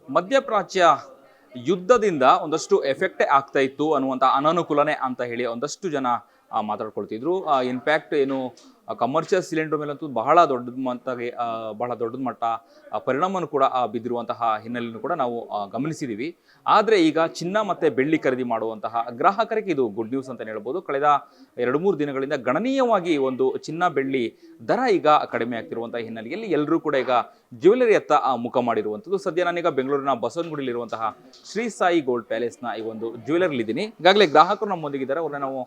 ಮಧ್ಯಪ್ರಾಚ್ಯ ಯುದ್ಧದಿಂದ ಒಂದಷ್ಟು ಎಫೆಕ್ಟೇ ಆಗ್ತಾ ಇತ್ತು ಅನ್ನುವಂಥ ಅನಾನುಕೂಲನೇ ಅಂತ ಹೇಳಿ ಒಂದಷ್ಟು ಜನ ಮಾತಾಡ್ಕೊಳ್ತಿದ್ರು. ಇನ್ಫ್ಯಾಕ್ಟ್ ಏನು ಕಮರ್ಷಿಯಲ್ ಸಿಲಿಂಡರ್ ಮೇಲಂತೂ ಬಹಳ ದೊಡ್ಡ ಮಟ್ಟ ಪರಿಣಾಮವನ್ನು ಕೂಡ ಬಿದ್ದಿರುವಂತಹ ಹಿನ್ನೆಲೆಯನ್ನು ಕೂಡ ನಾವು ಗಮನಿಸಿದ್ದೀವಿ. ಆದರೆ ಈಗ ಚಿನ್ನ ಮತ್ತು ಬೆಳ್ಳಿ ಖರೀದಿ ಮಾಡುವಂತಹ ಗ್ರಾಹಕರಿಗೆ ಇದು ಗುಡ್ ನ್ಯೂಸ್ ಅಂತಲೇ ಹೇಳ್ಬೋದು. ಕಳೆದ 2-3 ದಿನಗಳಿಂದ ಗಣನೀಯವಾಗಿ ಒಂದು ಚಿನ್ನ ಬೆಳ್ಳಿ ದರ ಈಗ ಕಡಿಮೆ ಆಗ್ತಿರುವಂತಹ ಹಿನ್ನೆಲೆಯಲ್ಲಿ ಎಲ್ಲರೂ ಕೂಡ ಈಗ ಜ್ಯುವೆಲರಿಯತ್ತ ಮುಖ ಮಾಡಿರುವಂಥದ್ದು. ಸದ್ಯ ನಾನೀಗ ಬೆಂಗಳೂರಿನ ಬಸವನಗುಡಿಯಲ್ಲಿರುವಂತಹ ಶ್ರೀ ಸಾಯಿ ಗೋಲ್ಡ್ ಪ್ಯಾಲೇಸ್ನ ಈ ಒಂದು ಜ್ಯುವೆಲರಿಲಿದ್ದೀನಿ. ಈಗಾಗಲೇ ಗ್ರಾಹಕರು ನಮ್ಮೊಂದಿಗಿದ್ದಾರೆ, ಅವ್ರನ್ನ ನಾವು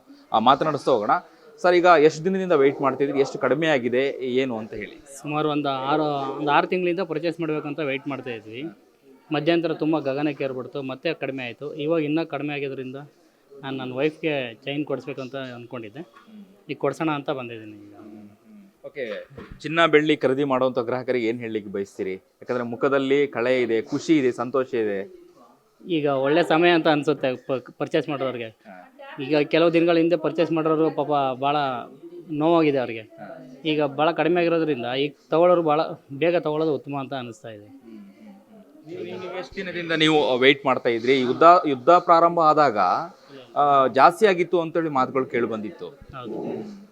ಮಾತನಾಡಿಸ್ತಾ ಹೋಗೋಣ. ಸರ್, ಈಗ ಎಷ್ಟು ದಿನದಿಂದ ವೆಯ್ಟ್ ಮಾಡ್ತಿದ್ರಿ, ಎಷ್ಟು ಕಡಿಮೆ ಆಗಿದೆ ಏನು ಅಂತ ಹೇಳಿ? ಸುಮಾರು ಒಂದು 6 ತಿಂಗಳಿಂದ ಪರ್ಚೇಸ್ ಮಾಡಬೇಕಂತ ವೆಯ್ಟ್ ಮಾಡ್ತಾ ಇದ್ವಿ. ಮಧ್ಯಂತರ ತುಂಬ ಗಗನಕ್ಕೆ ಏರ್ಬಿಡ್ತು, ಮತ್ತೆ ಕಡಿಮೆ ಆಯಿತು. ಇವಾಗ ಇನ್ನೂ ಕಡಿಮೆ ಆಗಿದ್ದರಿಂದ ನಾನು ನನ್ನ ವೈಫ್ಗೆ ಚೈನ್ ಕೊಡಿಸ್ಬೇಕಂತ ಅಂದ್ಕೊಂಡಿದ್ದೆ. ಈಗ ಕೊಡ್ಸೋಣ ಅಂತ ಬಂದಿದ್ದೀನಿ. ಈಗ ಓಕೆ, ಚಿನ್ನ ಬೆಳ್ಳಿ ಖರೀದಿ ಮಾಡುವಂಥ ಗ್ರಾಹಕರಿಗೆ ಏನು ಹೇಳಲಿಕ್ಕೆ ಬಯಸ್ತೀರಿ? ಯಾಕಂದರೆ ಮುಖದಲ್ಲಿ ಕಳೆ ಇದೆ, ಖುಷಿ ಇದೆ, ಸಂತೋಷ ಇದೆ. ಈಗ ಒಳ್ಳೆ ಸಮಯ ಅಂತ ಅನಿಸುತ್ತೆ ಪರ್ಚೇಸ್ ಮಾಡೋರಿಗೆ. ಈಗ ಕೆಲವು ದಿನಗಳ ಹಿಂದೆ ಪರ್ಚೇಸ್ ಮಾಡೋರು ಪಾಪ ಭಾಳ ನೋವಾಗಿದೆ ಅವ್ರಿಗೆ. ಈಗ ಭಾಳ ಕಡಿಮೆ ಆಗಿರೋದ್ರಿಂದ ಈಗ ತಗೊಳ್ಳೋರು ಭಾಳ ಬೇಗ ತಗೊಳ್ಳೋದು ಉತ್ತಮ ಅಂತ ಅನಿಸ್ತಾ ಇದೆ. ಎಷ್ಟು ದಿನದಿಂದ ನೀವು ವೆಯ್ಟ್ ಮಾಡ್ತಾ ಇದ್ರಿ? ಯುದ್ಧ ಪ್ರಾರಂಭ ಆದಾಗ ಜಾಸ್ತಿ ಆಗಿತ್ತು ಅಂತೇಳಿ ಮಾತುಗಳು ಕೇಳಿ ಬಂದಿತ್ತು. ಹೌದು,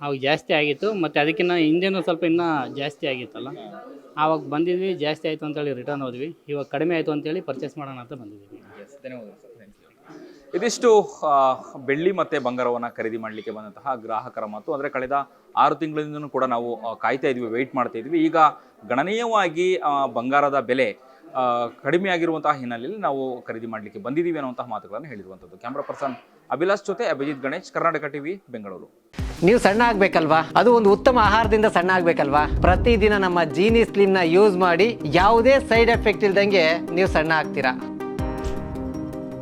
ಅವಾಗ ಜಾಸ್ತಿ ಆಗಿತ್ತು. ಮತ್ತು ಅದಕ್ಕಿಂತ ಹಿಂದೆನೂ ಸ್ವಲ್ಪ ಇನ್ನೂ ಜಾಸ್ತಿ ಆಗಿತ್ತಲ್ಲ, ಆವಾಗ ಬಂದಿದ್ವಿ. ಜಾಸ್ತಿ ಆಯಿತು ಅಂತೇಳಿ ರಿಟರ್ನ್ ಹೋದ್ವಿ. ಇವಾಗ ಕಡಿಮೆ ಆಯಿತು ಅಂತೇಳಿ ಪರ್ಚೇಸ್ ಮಾಡೋಣ ಅಂತ ಬಂದಿದ್ದೀವಿ. ಇದಿಷ್ಟು ಬೆಳ್ಳಿ ಮತ್ತು ಬಂಗಾರವನ್ನು ಖರೀದಿ ಮಾಡಲಿಕ್ಕೆ ಬಂದಂತಹ ಗ್ರಾಹಕರ ಮಾತು. ಅಂದರೆ ಕಳೆದ 6 ತಿಂಗಳಿಂದನೂ ಕೂಡ ನಾವು ಕಾಯ್ತಾ ಇದ್ವಿ, ವೆಯ್ಟ್ ಮಾಡ್ತಾ ಇದ್ವಿ. ಈಗ ಗಣನೀಯವಾಗಿ ಬಂಗಾರದ ಬೆಲೆ ಕಡಿಮೆ ಆಗಿರುವಂತಹ ಹಿನ್ನೆಲೆಯಲ್ಲಿ ನಾವು ಖರೀದಿ ಮಾಡಲಿಕ್ಕೆ ಬಂದಿದ್ದೀವಿ ಅನ್ನುವಂತಹ ಮಾತುಗಳನ್ನು ಹೇಳಿರುವಂಥದ್ದು. ಕ್ಯಾಮ್ರಾ ಪರ್ಸನ್ ಅಭಿಲಾಷ್ ಜೊತೆ ಅಭಿಜಿತ್ ಗಣೇಶ್, ಕರ್ನಾಟಕ ಟಿವಿ, ಬೆಂಗಳೂರು. ನೀವು ಸಣ್ಣ ಆಗ್ಬೇಕಲ್ವಾ? ಅದು ಒಂದು ಉತ್ತಮ ಆಹಾರದಿಂದ ಸಣ್ಣ ಆಗ್ಬೇಕಲ್ವಾ? ಪ್ರತಿದಿನ ನಮ್ಮ ಜೀನಿ ಸ್ಲಿಮ್ನ ಯೂಸ್ ಮಾಡಿ ಯಾವುದೇ ಸೈಡ್ ಎಫೆಕ್ಟ್ ಇಲ್ದಂಗೆ ನೀವು ಸಣ್ಣ ಆಗ್ತೀರಾ.